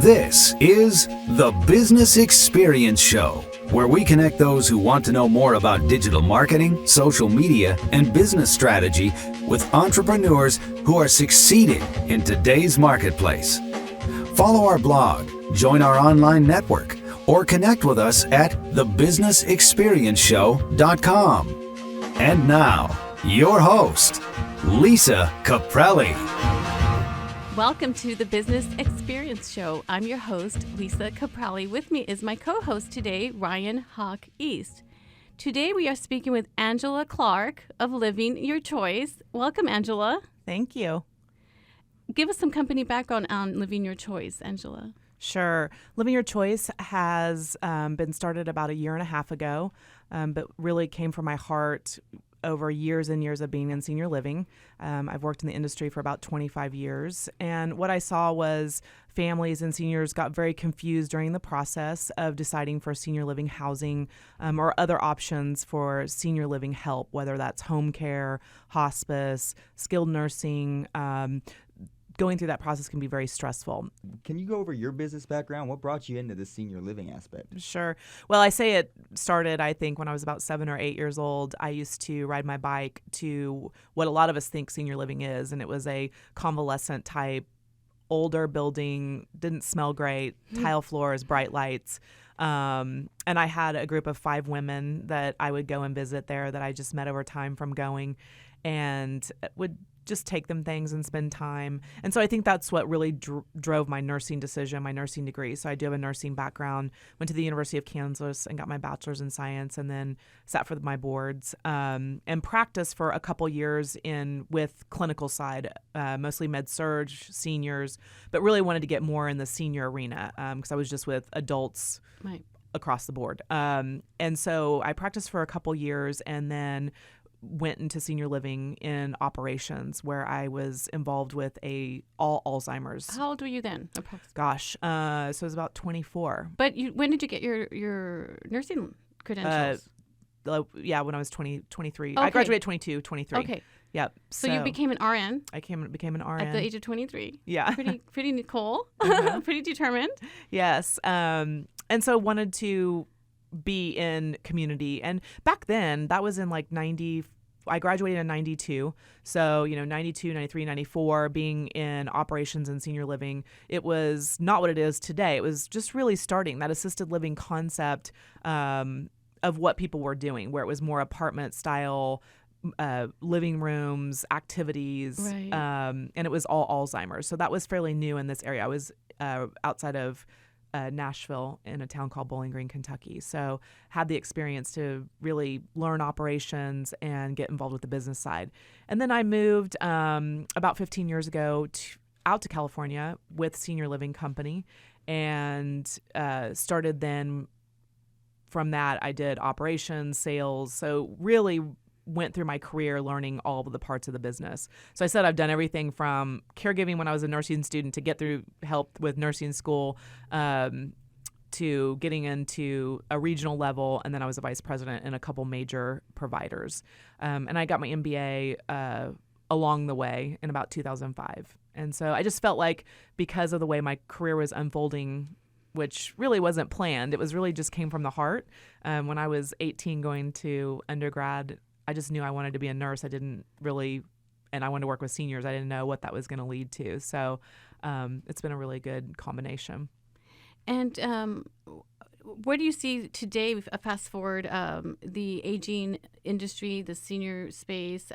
This is the Business Experience Show, where we connect those who want to know more about digital marketing, social media, and business strategy with entrepreneurs who are succeeding in today's marketplace. Follow our blog, join our online network, or connect with us at thebusinessexperienceshow.com. And now, your host, Lisa Caprelli. Welcome to the Business Experience Show. I'm your host, Lisa Caprelli. With me is my co-host today, Ryan Hawk East. Today we are speaking with AngelaClark of Living Your Choice. Welcome, Angela. Thank you. Give us some company background on Living Your Choice, Angela. Sure. Living Your Choice has been started about a year and a half ago, but really came from my heart over years and years of being in senior living. I've worked in the industry for about 25 years. And what I saw was families and seniors got very confused during the process of deciding for senior living housing or other options for senior living help, whether that's home care, hospice, skilled nursing. Going through that process can be very stressful. Can you go over your business background? What brought you into the senior living aspect? Sure. Well, I say it started, I think, when I was about 7 or 8 years old. I used to ride my bike to what a lot of us think senior living is, and it was a convalescent type, older building, didn't smell great, tile floors, bright lights. And I had a group of 5 women that I would go and visit there that I just met over time from going, and would just take them things and spend time. And so I think that's what really drove my nursing decision, my nursing degree. So I do have a nursing background, went to the University of Kansas and got my bachelor's in science, and then sat for my boards and practiced for a couple years with clinical side, mostly med-surg, seniors, but really wanted to get more in the senior arena because I was just with adults across the board. And so I practiced for a couple years and then went into senior living in operations, where I was involved with all Alzheimer's. How old were you then? Gosh, so it was about 24. But when did you get your nursing credentials? Yeah, when I was 23. Okay. I graduated 22, 23. Okay. Yep. So you became an RN? I became an RN. At the age of 23? Yeah. Pretty cool. Uh-huh. Pretty determined. Yes. And so wanted to be in community. And back then, that was in like I graduated in 92. So, 92, 93, 94, being in operations and senior living, it was not what it is today. It was just really starting that assisted living concept of what people were doing, where it was more apartment style, living rooms, activities, right. And it was all Alzheimer's. So that was fairly new in this area. I was outside of Nashville in a town called Bowling Green, Kentucky. So had the experience to really learn operations and get involved with the business side. And then I moved about 15 years ago out to California with Senior Living Company and started then from that. I did operations, sales. So really went through my career learning all of the parts of the business. So I said I've done everything from caregiving when I was a nursing student to get through help with nursing school to getting into a regional level. And then I was a vice president in a couple major providers. And I got my MBA along the way in about 2005. And so I just felt like because of the way my career was unfolding, which really wasn't planned, it was really just came from the heart. When I was 18 going to undergrad, I just knew I wanted to be a nurse. I didn't really, and I wanted to work with seniors. I didn't know what that was going to lead to. So it's been a really good combination. And where do you see today, fast forward, the aging industry, the senior space?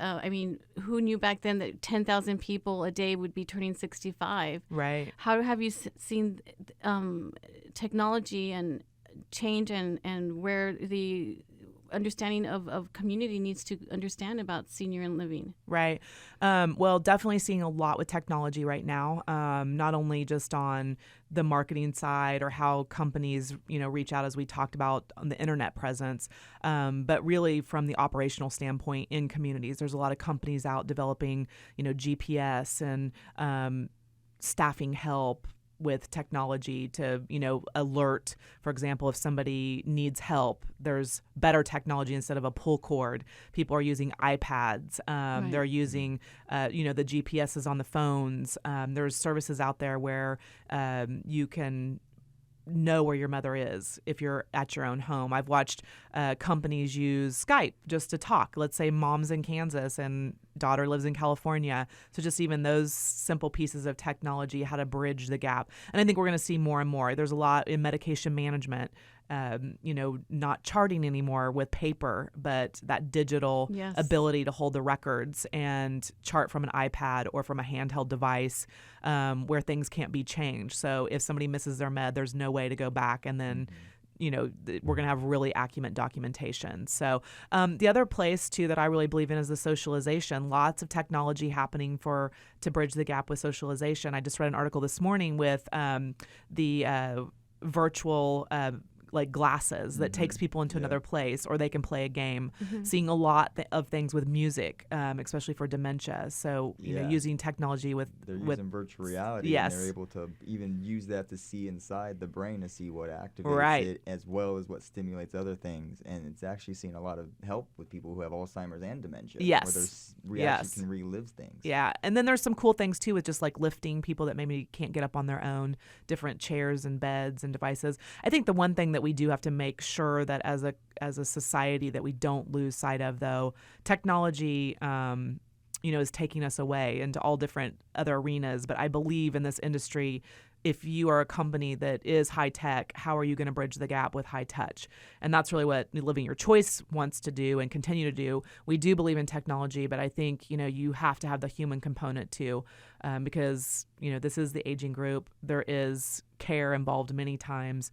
Who knew back then that 10,000 people a day would be turning 65? Right. How have you seen technology and change and where the understanding of community needs to understand about senior and living? Right. Well, definitely seeing a lot with technology right now, not only just on the marketing side or how companies, reach out, as we talked about on the internet presence, but really from the operational standpoint in communities. There's a lot of companies out developing, GPS and staffing help, with technology to, alert, for example, if somebody needs help. There's better technology instead of a pull cord. People are using iPads. They're using, the GPSs on the phones. There's services out there where you can know where your mother is if you're at your own home. I've watched companies use Skype just to talk. Let's say mom's in Kansas and daughter lives in California. So just even those simple pieces of technology, how to bridge the gap. And I think we're going to see more and more. There's a lot in medication management, not charting anymore with paper, but that digital ability to hold the records and chart from an iPad or from a handheld device where things can't be changed. So if somebody misses their med, there's no way to go back and then we're going to have really accurate documentation. So the other place, too, that I really believe in is the socialization. Lots of technology happening to bridge the gap with socialization. I just read an article this morning with the virtual like glasses that takes people into another place, or they can play a game. Seeing a lot of things with music, especially for dementia. So using technology they're using virtual reality, and they're able to even use that to see inside the brain to see what activates it, as well as what stimulates other things. And it's actually seen a lot of help with people who have Alzheimer's and dementia. Where they actually can relive things. Yeah, and then there's some cool things too with just like lifting people that maybe can't get up on their own, different chairs and beds and devices. I think the one thing that we do have to make sure that as a society that we don't lose sight of, though, technology is taking us away into all different other arenas. But I believe in this industry, if you are a company that is high tech, how are you going to bridge the gap with high touch? And that's really what Living Your Choice wants to do and continue to do. We do believe in technology, but I think, you have to have the human component too, because, this is the aging group. There is care involved many times,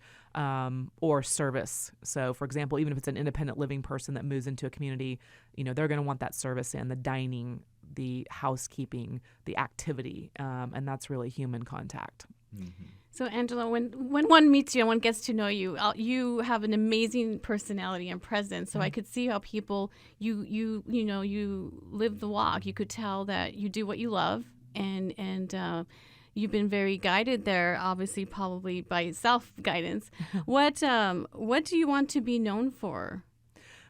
or service. So, for example, even if it's an independent living person that moves into a community, they're going to want that service in the dining, the housekeeping, the activity, and that's really human contact. So, Angela, when one meets you and one gets to know you, you have an amazing personality and presence. So I could see how people you live the walk. You could tell that you do what you love, and you've been very guided there. Obviously, probably by self-guidance. What do you want to be known for?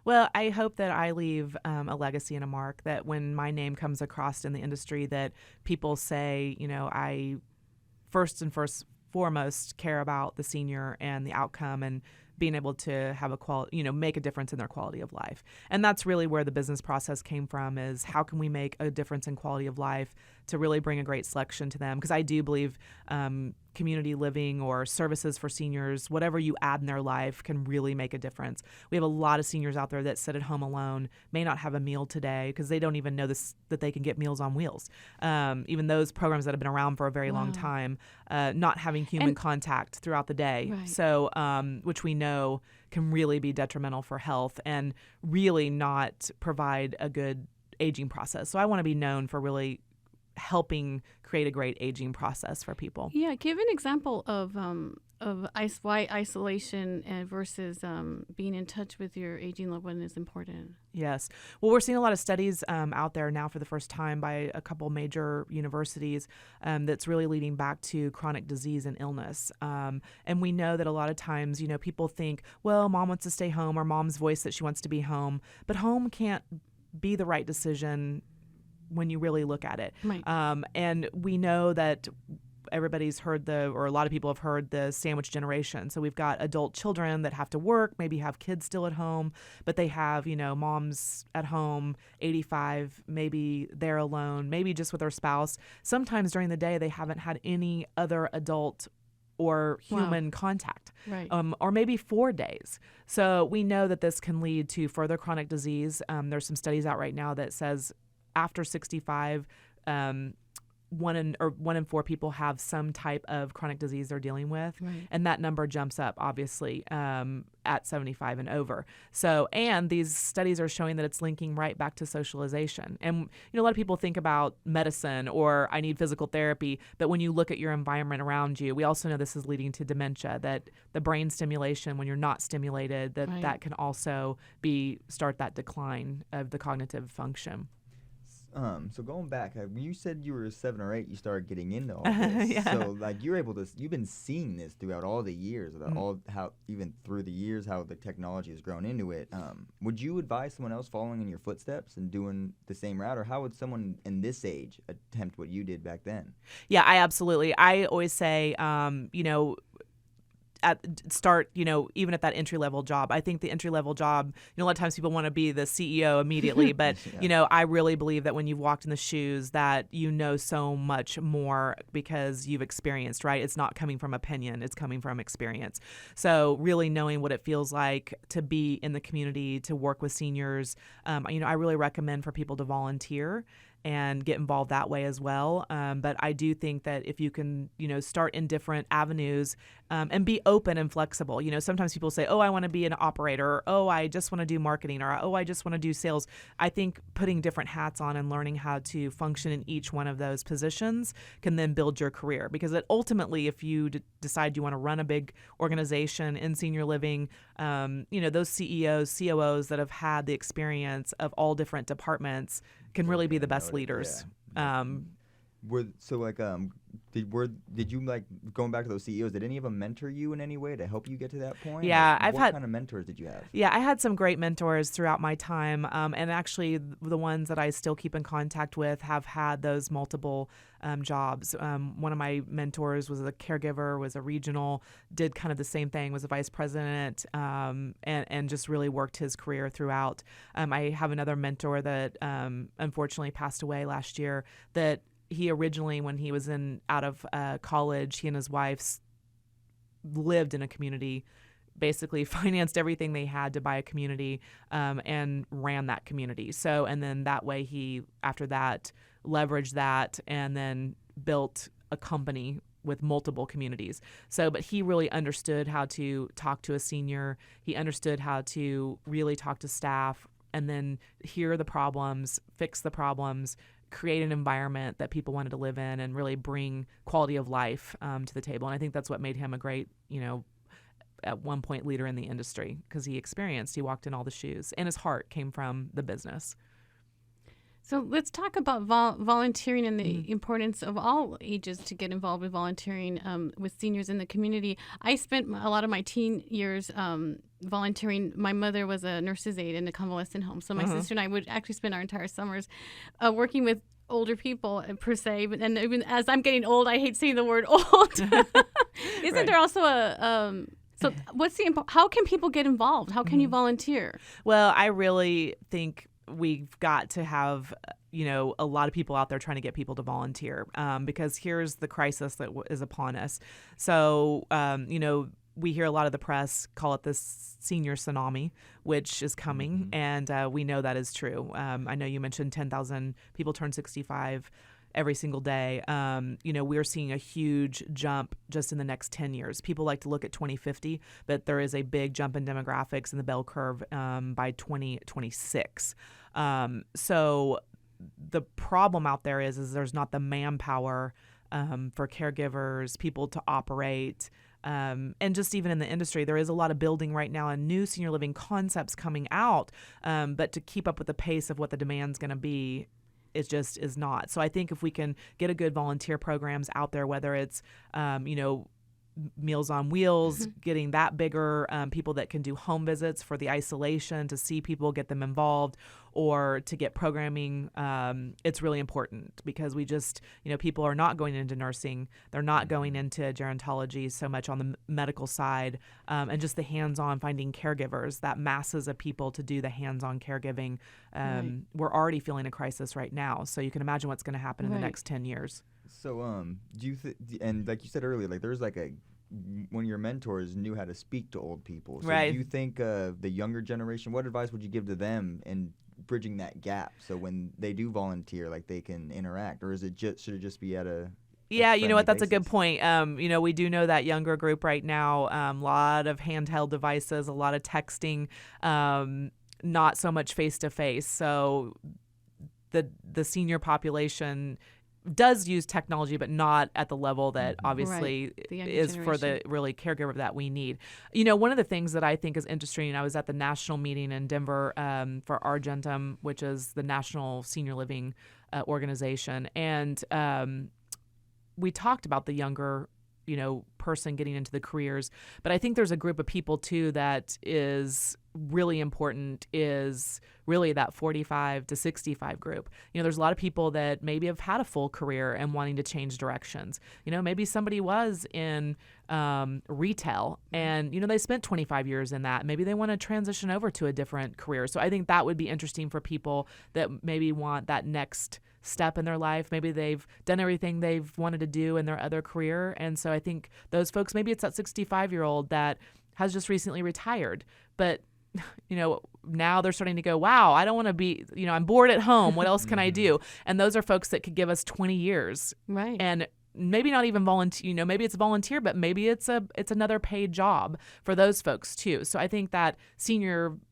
Well, I hope that I leave a legacy and a mark, that when my name comes across in the industry, that people say, I first and foremost care about the senior and the outcome and being able to have a quality, make a difference in their quality of life. And that's really where the business process came from, is how can we make a difference in quality of life to really bring a great selection to them? Because I do believe community living or services for seniors, whatever you add in their life can really make a difference. We have a lot of seniors out there that sit at home alone, may not have a meal today because they don't even know that they can get Meals on Wheels. Even those programs that have been around for a very long time, not having human contact throughout the day. Right. So, which we know can really be detrimental for health and really not provide a good aging process. So I want to be known for really helping create a great aging process for people. Yeah, give an example of why isolation versus being in touch with your aging loved one is important. Yes. Well, we're seeing a lot of studies out there now for the first time by a couple major universities that's really leading back to chronic disease and illness. And we know that a lot of times, people think, well, mom wants to stay home, or mom's voice that she wants to be home. But home can't be the right decision when you really look at it. Right. And we know that everybody's heard or a lot of people have heard the sandwich generation. So we've got adult children that have to work, maybe have kids still at home, but they have, mom's at home, 85, maybe they're alone, maybe just with their spouse. Sometimes during the day, they haven't had any other adult or human contact, right. Or maybe 4 days. So we know that this can lead to further chronic disease. There's some studies out right now that says after 65, 1 in 4 people have some type of chronic disease they're dealing with, right. and that number jumps up obviously at 75 and over. So, and these studies are showing that it's linking right back to socialization. And a lot of people think about medicine or I need physical therapy, but when you look at your environment around you, we also know this is leading to dementia. That the brain stimulation, when you're not stimulated, that can also start that decline of the cognitive function. So going back, you said you were 7 or 8. You started getting into all this. Yeah. So you've been seeing this throughout all the years, even through the years, how the technology has grown into it. Would you advise someone else following in your footsteps and doing the same route, or how would someone in this age attempt what you did back then? Yeah, I always say, start, even at that entry-level job. I think the entry-level job, a lot of times people want to be the CEO immediately, but, Yeah. I really believe that when you've walked in the shoes that you know so much more because you've experienced, right? It's not coming from opinion, it's coming from experience. So really knowing what it feels like to be in the community, to work with seniors, I really recommend for people to volunteer and get involved that way as well. But I do think that if you can, start in different avenues and be open and flexible. Sometimes people say, oh, I want to be an operator, or oh, I just want to do marketing, or oh, I just want to do sales. I think putting different hats on and learning how to function in each one of those positions can then build your career. Because ultimately, if you decide you want to run a big organization in senior living, those CEOs, COOs that have had the experience of all different departments can really be the best leaders. Yeah. Did you, like, going back to those CEOs, did any of them mentor you in any way to help you get to that point? Yeah, what kind of mentors did you have? Yeah, I had some great mentors throughout my time, and actually the ones that I still keep in contact with have had those multiple jobs. One of my mentors was a caregiver, was a regional, did kind of the same thing, was a vice president, and just really worked his career throughout. I have another mentor that unfortunately passed away last year, that he originally, when he was out of college, he and his wife lived in a community, basically financed everything they had to buy a community, and ran that community. So, and then that way he, after that, leveraged that and then built a company with multiple communities. So, but he really understood how to talk to a senior. He understood how to really talk to staff and then hear the problems, fix the problems, create an environment that people wanted to live in, and really bring quality of life to the table. And I think that's what made him a great, at one point leader in the industry, because he walked in all the shoes, and his heart came from the business. So let's talk about volunteering and the importance of all ages to get involved with volunteering with seniors in the community. I spent a lot of my teen years volunteering. My mother was a nurse's aide in a convalescent home, so my sister and I would actually spend our entire summers working with older people per se. And even as I'm getting old, I hate saying the word old. Isn't there also a so how can people get involved? How can you volunteer? Well, I really think we've got to have, a lot of people out there trying to get people to volunteer, because here's the crisis that is upon us. So, we hear a lot of the press call it this senior tsunami, which is coming, and we know that is true. I know you mentioned 10,000 people turn 65 every single day. We're seeing a huge jump just in the next 10 years. People like to look at 2050, but there is a big jump in demographics in the bell curve by 2026. So the problem out there is there's not the manpower for caregivers, people to operate. And just even in the industry, there is a lot of building right now and new senior living concepts coming out. But to keep up with the pace of what the demand's going to be, it just is not. So I think if we can get a good volunteer programs out there, whether it's, Meals on Wheels, getting that bigger, people that can do home visits for the isolation to see people, get them involved, or to get programming, it's really important because we just, people are not going into nursing. They're not going into gerontology so much on the medical side, and just the hands-on finding caregivers, that masses of people to do the hands-on caregiving. Right. We're already feeling a crisis right now. So you can imagine what's going to happen in the next 10 years. So, do you and like you said earlier, like there's like one of your mentors knew how to speak to old people. So right. Do you think the younger generation, what advice would you give to them in bridging that gap so when they do volunteer, like they can interact, or should it just be at a Yeah, you know what? That's basis? A good point. We do know that younger group right now, a lot of handheld devices, a lot of texting, not so much face-to-face. So the senior population does use technology, but not at the level that obviously is for the really caregiver that we need. One of the things that I think is interesting, I was at the national meeting in Denver for Argentum, which is the National Senior Living organization. And we talked about the younger person getting into the careers. But I think there's a group of people too that is really important, is really that 45 to 65 group. There's a lot of people that maybe have had a full career and wanting to change directions. Maybe somebody was in retail and, they spent 25 years in that. Maybe they want to transition over to a different career. So I think that would be interesting for people that maybe want that next step in their life. Maybe they've done everything they've wanted to do in their other career. And so I think those folks, maybe it's that 65-year-old that has just recently retired, but now they're starting to go, wow, I don't want to be, I'm bored at home. What else can I do? And those are folks that could give us 20 years. Right. And maybe not even volunteer, maybe it's volunteer, but maybe it's another paid job for those folks too. So I think that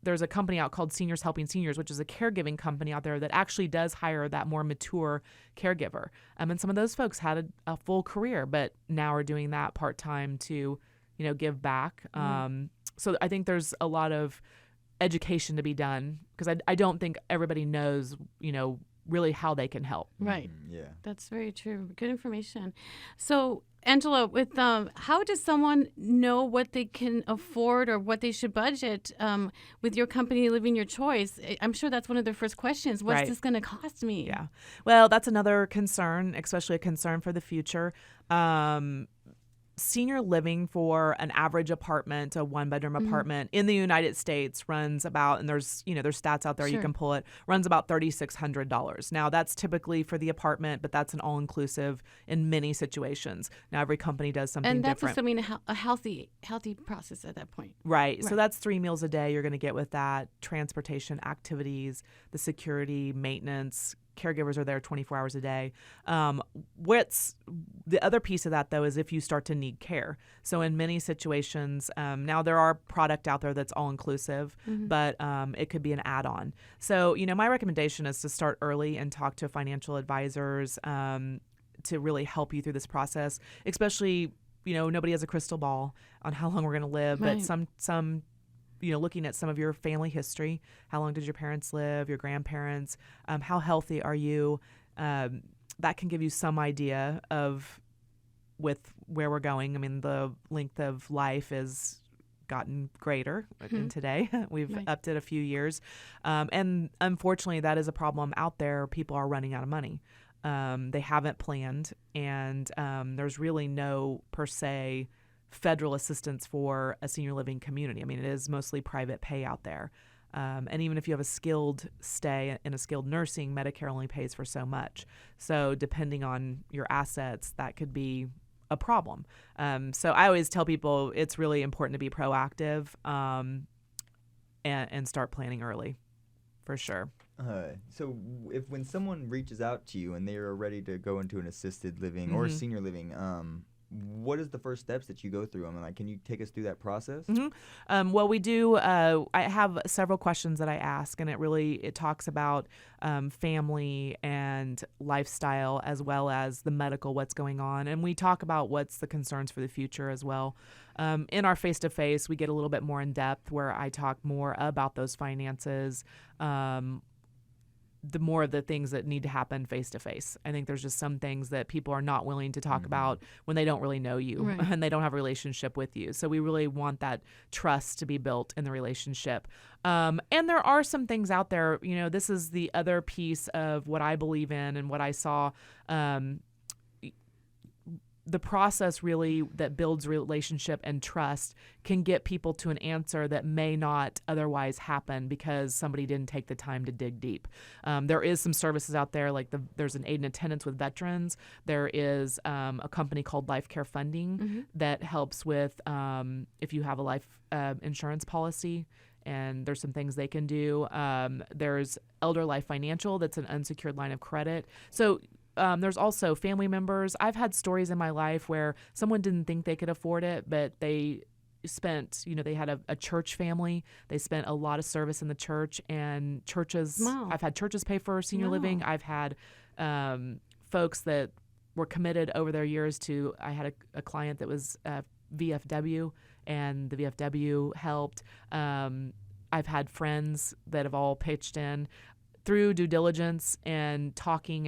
there's a company out called Seniors Helping Seniors, which is a caregiving company out there that actually does hire that more mature caregiver. And some of those folks had a full career, but now are doing that part-time to, give back. So I think there's a lot of education to be done because I don't think everybody knows, really how they can help. Right. Yeah. That's very true. Good information. So, Angela, with how does someone know what they can afford or what they should budget with your company, Living Your Choice? I'm sure that's one of their first questions. What's this going to cost me? Yeah. Well, that's another concern, especially a concern for the future. Senior living for an average apartment, a one-bedroom apartment in the United States runs about, and there's stats out there you can pull it, runs about $3,600. Now that's typically for the apartment, but that's an all-inclusive in many situations. Now every company does something different. And that's assuming a healthy process at that point. Right. So that's 3 meals a day you're going to get with that, transportation, activities, the security, maintenance. Caregivers are there 24 hours a day. What's the other piece of that, though, is if you start to need care. So in many situations, now there are product out there that's all-inclusive, but it could be an add-on. So, my recommendation is to start early and talk to financial advisors to really help you through this process, especially, nobody has a crystal ball on how long we're going to live, right. but some looking at some of your family history. How long did your parents live, your grandparents? How healthy are you? That can give you some idea of with where we're going. I mean, the length of life has gotten greater in today. We've upped it a few years. And unfortunately, that is a problem out there. People are running out of money. They haven't planned, and there's really no, per se, federal assistance for a senior living community. I mean, it is mostly private pay out there. And even if you have a skilled stay in a skilled nursing, Medicare only pays for so much. So depending on your assets, that could be a problem. So I always tell people it's really important to be proactive and start planning early, for sure. So when someone reaches out to you and they are ready to go into an assisted living or senior living, what is the first steps that you go through? I mean, can you take us through that process? Well, we do. I have several questions that I ask, and it talks about family and lifestyle as well as the medical, what's going on. And we talk about what's the concerns for the future as well. In our face-to-face, we get a little bit more in depth where I talk more about those finances, the more of the things that need to happen face-to-face. I think there's just some things that people are not willing to talk about when they don't really know you and they don't have a relationship with you. So we really want that trust to be built in the relationship. And there are some things out there, this is the other piece of what I believe in and what I saw. The process really that builds relationship and trust can get people to an answer that may not otherwise happen because somebody didn't take the time to dig deep. There is some services out there, like there's an aid and attendance with veterans. There is a company called Life Care Funding that helps with if you have a life insurance policy, and there's some things they can do. There's Elder Life Financial, that's an unsecured line of credit. So there's also family members. I've had stories in my life where someone didn't think they could afford it, but they spent, they had a church family. They spent a lot of service in the church, and churches, I've had churches pay for senior living. I've had folks that were committed over their years to, I had a client that was VFW, and the VFW helped. I've had friends that have all pitched in through due diligence and talking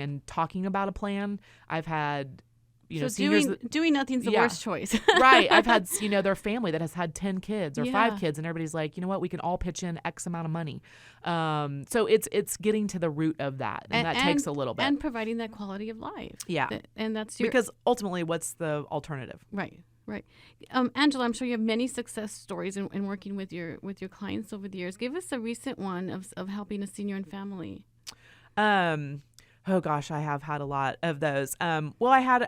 about a plan, I've had, seniors doing nothing's the worst choice. Right. I've had, their family that has had 10 kids or 5 kids, and everybody's like, you know what, we can all pitch in X amount of money. So it's getting to the root of that, and that takes a little bit. And providing that quality of life. Yeah. And that's because ultimately, what's the alternative? Right. Right. Angela, I'm sure you have many success stories in working with your clients over the years. Give us a recent one of helping a senior and family. Oh gosh, I have had a lot of those. Well, I had,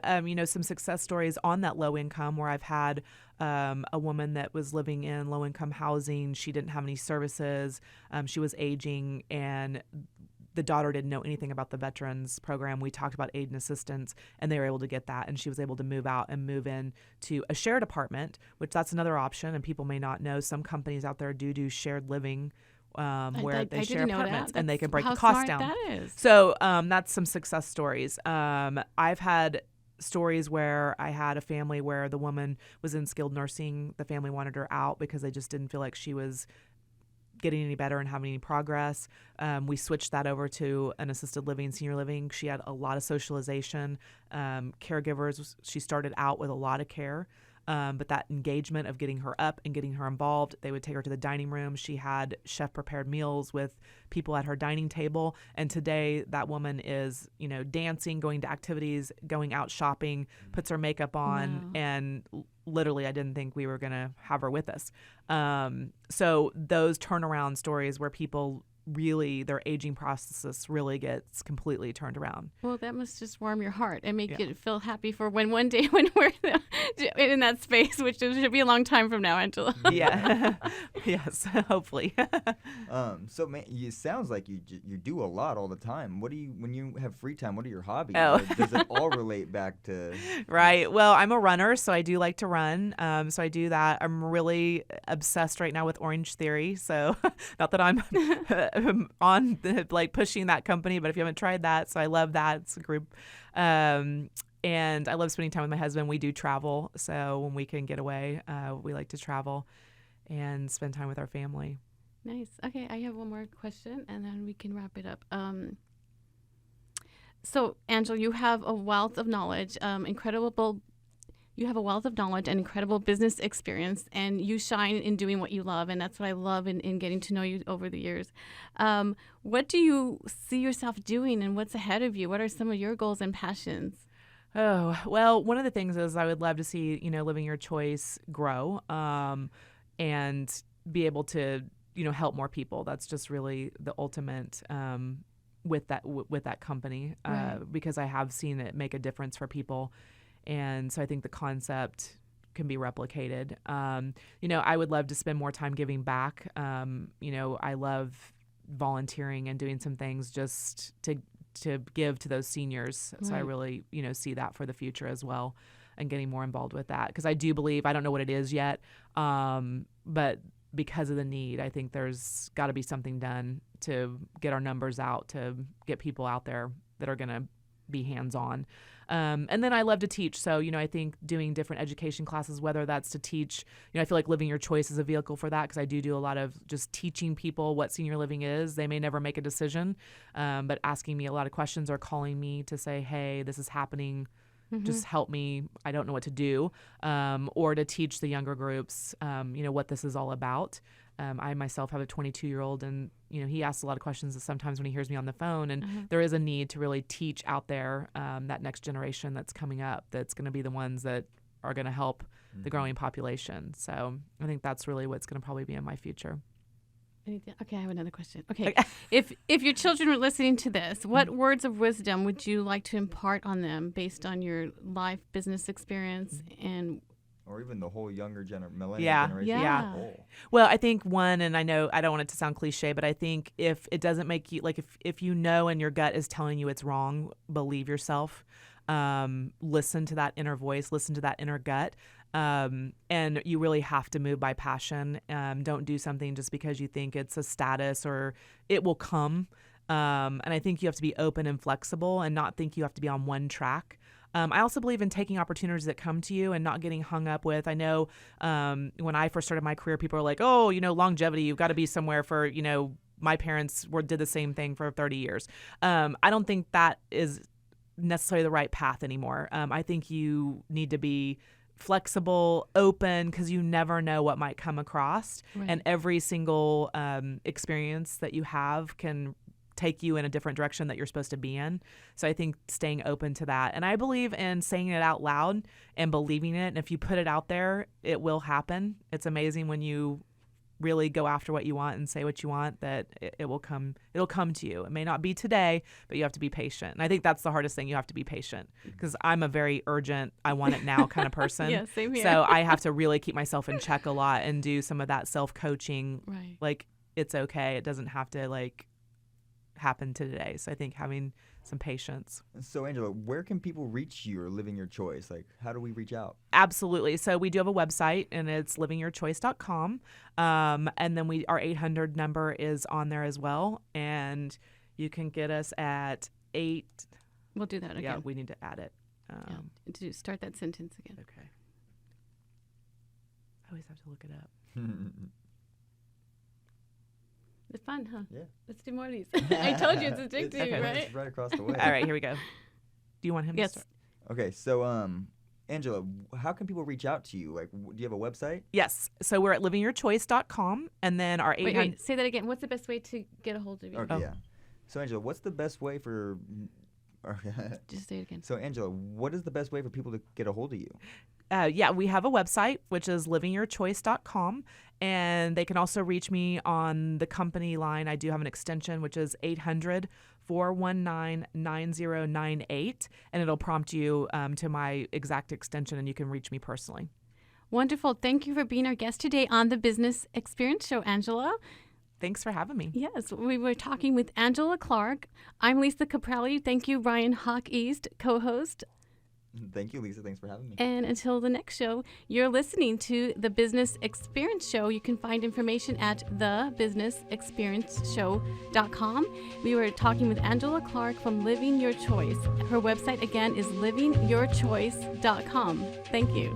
some success stories on that low income where I've had a woman that was living in low income housing. She didn't have any services. She was aging, and the daughter didn't know anything about the veterans program. We talked about aid and assistance, and they were able to get that. And she was able to move out and move in to a shared apartment, which that's another option. And people may not know, some companies out there do shared living, where they share apartments and they can break the cost down. That is. So that's some success stories. I've had stories where I had a family where the woman was in skilled nursing. The family wanted her out because they just didn't feel like she was getting any better and having any progress. We switched that over to an assisted living, senior living. She had a lot of socialization, caregivers. She started out with a lot of care. But that engagement of getting her up and getting her involved, they would take her to the dining room. She had chef-prepared meals with people at her dining table. And today, that woman is, dancing, going to activities, going out shopping, puts her makeup on, and literally, I didn't think we were going to have her with us. So those turnaround stories where people really, their aging process really gets completely turned around. Well, that must just warm your heart and make you feel happy for when one day when we're in that space, which should be a long time from now, Angela. Yeah. Yes, hopefully. So, man, it sounds like you do a lot all the time. When you have free time, what are your hobbies? Oh. Does it all relate back to? Right. Well, I'm a runner, so I do like to run. So I do that. I'm really obsessed right now with Orange Theory. So not that I'm on pushing that company, but if you haven't tried that, so I love that. It's a group. And I love spending time with my husband. We do travel. So when we can get away, we like to travel and spend time with our family. Nice. Okay, I have one more question, and then we can wrap it up. So, Angela, you have a wealth of knowledge, You have a wealth of knowledge and incredible business experience, and you shine in doing what you love, and that's what I love in getting to know you over the years. What do you see yourself doing, and what's ahead of you? What are some of your goals and passions? Oh, well, one of the things is I would love to see, Living Your Choice grow and be able to, help more people. That's just really the ultimate with that company because I have seen it make a difference for people. And so I think the concept can be replicated. I would love to spend more time giving back. I love volunteering and doing some things just to give to those seniors. So I really, see that for the future as well and getting more involved with that. Because I do believe, I don't know what it is yet, but because of the need, I think there's got to be something done to get our numbers out, to get people out there that are going to be hands-on. And then I love to teach. So, I think doing different education classes, whether that's to teach, I feel like Living Your Choice is a vehicle for that because I do a lot of just teaching people what senior living is. They may never make a decision, but asking me a lot of questions or calling me to say, hey, this is happening. Just help me. I don't know what to do. Or to teach the younger groups, what this is all about. I myself have a 22-year-old, and he asks a lot of questions sometimes when he hears me on the phone, and there is a need to really teach out there that next generation that's coming up that's going to be the ones that are going to help the growing population. So I think that's really what's going to probably be in my future. Okay, I have another question. Okay, if your children were listening to this, what words of wisdom would you like to impart on them based on your life, business experience, or even the whole younger millennial generation? Yeah. Well, I think one, and I know I don't want it to sound cliche, but I think if it doesn't make you, if and your gut is telling you it's wrong, believe yourself. Listen to that inner voice, listen to that inner gut. And you really have to move by passion. Don't do something just because you think it's a status or it will come. And I think you have to be open and flexible and not think you have to be on one track. I also believe in taking opportunities that come to you and not getting hung up with. I know when I first started my career, people were like, oh, longevity, you've got to be somewhere for, my parents did the same thing for 30 years. I don't think that is necessarily the right path anymore. I think you need to be flexible, open, because you never know what might come across. Right. And every single experience that you have can take you in a different direction that you're supposed to be in. So I think staying open to that. And I believe in saying it out loud and believing it. And if you put it out there, it will happen. It's amazing when you really go after what you want and say what you want, that it will come. It'll come to you. It may not be today, but you have to be patient. And I think that's the hardest thing. You have to be patient, because I'm a very urgent, I want it now kind of person. Yeah, same here. So I have to really keep myself in check a lot and do some of that self-coaching. Right. Like, it's okay. It doesn't have to like happen today. So I think having some patience. So Angela, where can people reach you or Living Your Choice? Like, how do we reach out? Absolutely. So we do have a website, and it's LivingYourChoice.com. And then our 800 number is on there as well. And you can get us at 8. We'll do that again. Yeah, we need to add it. Start that sentence again. Okay. I always have to look it up. It's fun, huh? Yeah. Let's do more of these. I told you it's addictive, right? It's right across the way. All right, here we go. Do you want him to start? Okay, so Angela, how can people reach out to you? Like, do you have a website? Yes. So we're at LivingYourChoice.com, and then our 800. Wait, say that again. What's the best way to get a hold of you? Okay, yeah. So Angela, what's the best way for... Just say it again. So Angela, what is the best way for people to get a hold of you? We have a website, which is LivingYourChoice.com, and they can also reach me on the company line. I do have an extension, which is 800-419-9098, and it'll prompt you to my exact extension, and you can reach me personally. Wonderful. Thank you for being our guest today on the Business Experience Show, Angela. Thanks for having me. Yes, we were talking with Angela Clark. I'm Lisa Caprelli. Thank you, Ryan Hawk East, co-host. Thank you, Lisa. Thanks for having me. And until the next show, you're listening to the Business Experience Show. You can find information at thebusinessexperienceshow.com. We were talking with Angela Clark from Living Your Choice. Her website, again, is livingyourchoice.com. Thank you.